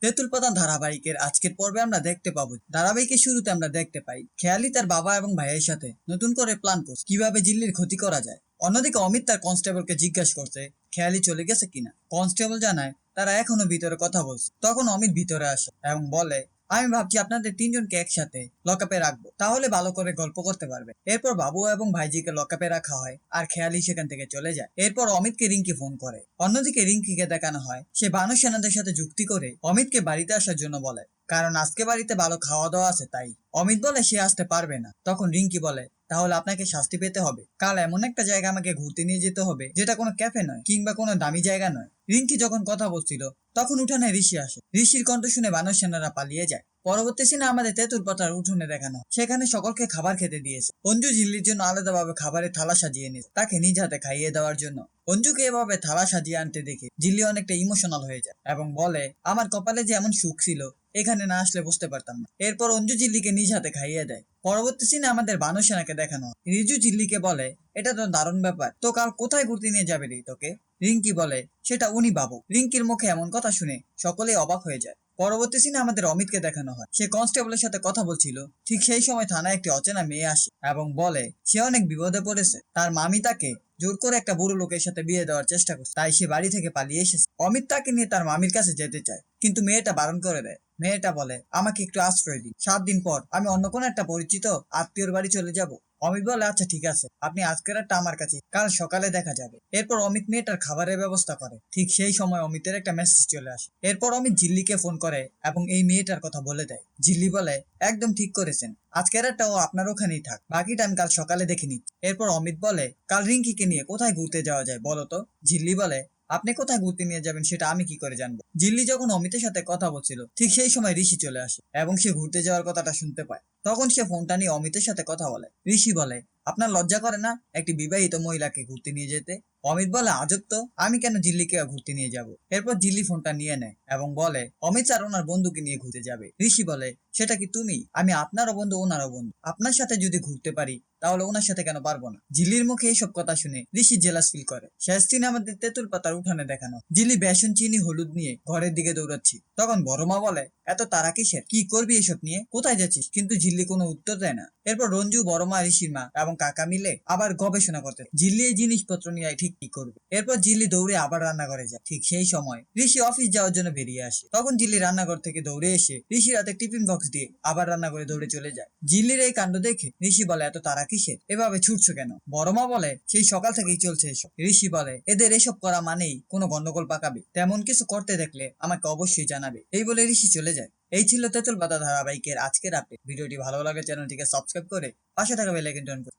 তেঁতুল পাতা ধারাবাহিকের আজকের পর্বে আমরা দেখতে পাবো, ধারাবাহিকের শুরুতে আমরা দেখতে পাই খেয়ালি তার বাবা এবং ভাইয়ের সাথে নতুন করে প্ল্যান করছে কিভাবে জিল্লির ক্ষতি করা যায়। অন্যদিকে অমিত তার কনস্টেবলকে জিজ্ঞাসা করছে খেয়ালি চলে গেছে কিনা। কনস্টেবল জানায় তারা এখনো ভিতরে কথা বলছে। তখন অমিত ভিতরে আসে এবং বলে, আমি ভাবছি আপনাদের তিনজনকে একসাথে লকআপে রাখবো, তাহলে ভালো করে গল্প করতে পারবে। এরপর বাবু এবং ভাইজিকে লকআপে রাখা হয় আর খেয়ালি সেখান থেকে চলে যায়। এরপর অমিতকে রিঙ্কি ফোন করে। অন্যদিকে রিঙ্কিকে দেখানো হয় সে বানর সেনাদের সাথে যুক্তি করে অমিতকে বাড়িতে আসার জন্য বলে, কারণ আজকে বাড়িতে ভালো খাওয়া দাওয়া আছে তাই। অমিত বলে সে আসতে পারবে না। তখন রিঙ্কি বলে, তাহলে আপনাকে শাস্তি পেতে হবে। কাল এমন একটা জায়গা আমাকে ঘুরতে নিয়ে যেতে হবে যেটা কোনো ক্যাফে নয় কিংবা কোনো দামি জায়গা নয়। রিঙ্কি যখন কথা বলছিল তখন উঠানে ঋষি আসে। ঋষির কণ্ঠ শুনে বানর সেনারা পালিয়ে যায়। পরবর্তী সিনে আমাদের তেঁতুল পাতার উঠোনে দেখানো হয়। সেখানে সকলকে খাবার খেতে দিয়েছে। অঞ্জু ঝিল্লির জন্য আলাদাভাবে খাবারের থালা সাজিয়ে নিয়েছে তাকে নিজ হাতে খাইয়ে দেওয়ার জন্য। অঞ্জুকে এভাবে থালা সাজিয়ে আনতে দেখে ঝিল্লি অনেকটা ইমোশনাল হয়ে যায় এবং বলে, আমার কপালে যে এমন সুখ ছিল এখানে না আসলে বুঝতে পারতাম না। এরপর অঞ্জু ঝিল্লিকে নিজ হাতে খাইয়ে দেয়। পরবর্তী সিনে আমাদের বানর সেনাকে দেখানো হয়। রিজু ঝিল্লিকে বলে, এটা তো দারুণ ব্যাপার, তো কাল কোথায় ঘুরতে নিয়ে যাবে রে তোকে। রিঙ্কি বলে, সেটা উনি বাবু। রিঙ্কির মুখে এমন কথা শুনে সকলেই অবাক হয়ে যায়। পরবর্তী সিনে আমাদের অমিতকে দেখানো হয়। সে কনস্টেবলের সাথে কথা বলছিল। ঠিক সেই সময় থানায় একটি অচেনা মেয়ে আসে এবং বলে সে অনেক বিপদে পড়েছে। তার মামি তাকে জোর করে একটা বুড়ো লোকের সাথে বিয়ে দেওয়ার চেষ্টা করছে, তাই সে বাড়ি থেকে পালিয়ে এসেছে। অমিত তাকে নিয়ে তার মামির কাছে যেতে চায়, কিন্তু মেয়েটা বারণ করে দেয়। মেয়েটা বলে, আমাকে একটু আশ্রয় দিন, 7 দিন পর আমি অন্য কোনো একটা পরিচিত আত্মীয়র বাড়ি চলে যাব। অমিত বলে, আচ্ছা ঠিক আছে, আপনি আজকের একটা আমার কাছে, কাল সকালে দেখা যাবে। এরপর অমিত মেয়েটার খাবারের ব্যবস্থা করে। ঠিক সেই সময় অমিতের একটা মেসেজ চলে আসে। এরপর অমিত ঝিল্লিকে ফোন করে এবং এই মেয়েটার কথা বলে দেয়। ঝিল্লি বলে, একদম ঠিক করেছেন, আজকের একটা ও আপনার ওখানেই থাক, বাকিটা আমি কাল সকালে দেখে নিচ্ছি। এরপর অমিত বলে, কাল রিঙ্কিকে নিয়ে কোথায় ঘুরতে যাওয়া যায় বলো তো। ঝিল্লি বলে, আপনি কোথায় ঘুরতে নিয়ে যাবেন সেটা আমি কি করে জানবো। ঝিল্লি যখন অমিতের সাথে কথা বলছিল ঠিক সেই সময় ঋষি চলে আসে এবং সে ঘুরতে যাওয়ার কথাটা শুনতে পায়। তখন সে ফোনটা নিয়ে অমিতের সাথে কথা বলে। ঋষি বলে, আপনার লজ্জা করে না একটি বিবাহিত মহিলাকে ঘুরতে নিয়ে যেতে। অমিত বলে, আজব তো, আমি কেন ঝিল্লিকে ঘুরতে নিয়ে যাব। এরপর ঝিল্লি ফোনটা নিয়ে নেয় এবং বলে, অমিত স্যার ওনার বন্ধুকে নিয়ে ঘুরতে যাবে। ঋষি বলে, সেটা কি তুমি? আমি আপনারও বন্ধু ওনারও বন্ধু, আপনার সাথে যদি ঘুরতে পারি তাহলে ওনার সাথে কেন পারবো না। ঝিল্লির মুখে এইসব কথা শুনে ঋষি জেলাস ফিল করে। শেষ দিন আমাদের তেঁতুল পাতার উঠানে দেখানো ঝিল্লি বেসন চিনি হলুদ নিয়ে ঘরের দিকে দৌড়াচ্ছি। তখন বড় মা বলে, এত তারা কিসের, কি করবি এসব নিয়ে, কোথায় যাচ্ছিস? কিন্তু ঝিল্লি কোনো উত্তর দেয় না। এরপর রঞ্জু, বড় মা, ঋষির মা এবং কাকা মিলে আবার গবেষণা করতে ঝিল্লি এই জিনিসপত্র নিয়ে ঠিক কি করবে। এরপর ঝিল্লি দৌড়ে আবার রান্নাঘরে যায়। ঠিক সেই সময় ঋষি অফিস যাওয়ার জন্য বেরিয়ে আসে। তখন ঝিল্লি রান্নাঘর থেকে দৌড়ে এসে ঋষির হাতে টিফিন বক্স দিয়ে আবার রান্নাঘরে দৌড়ে চলে যায়। ঝিল্লির এই কাণ্ড দেখে ঋষি বলে, এত তারা কিসের, এভাবে ছুটছো কেন? বড় মা বলে, সেই সকাল থেকেই চলছে এসব। ঋষি বলে, এদের এসব করা মানেই কোনো গন্ডগোল পাকাবে, তেমন কিছু করতে দেখলে আমাকে অবশ্যই জানাবে। এই বলে ঋষি চলে যায়। এই ছিল তেঁতুল পাতা ধারাবাহিকের আজকের আপডেট। ভিডিওটি ভালো লাগে চ্যানেলটিকে সাবস্ক্রাইব করে পাশে থাকা বেল আইকনটি অন করুন।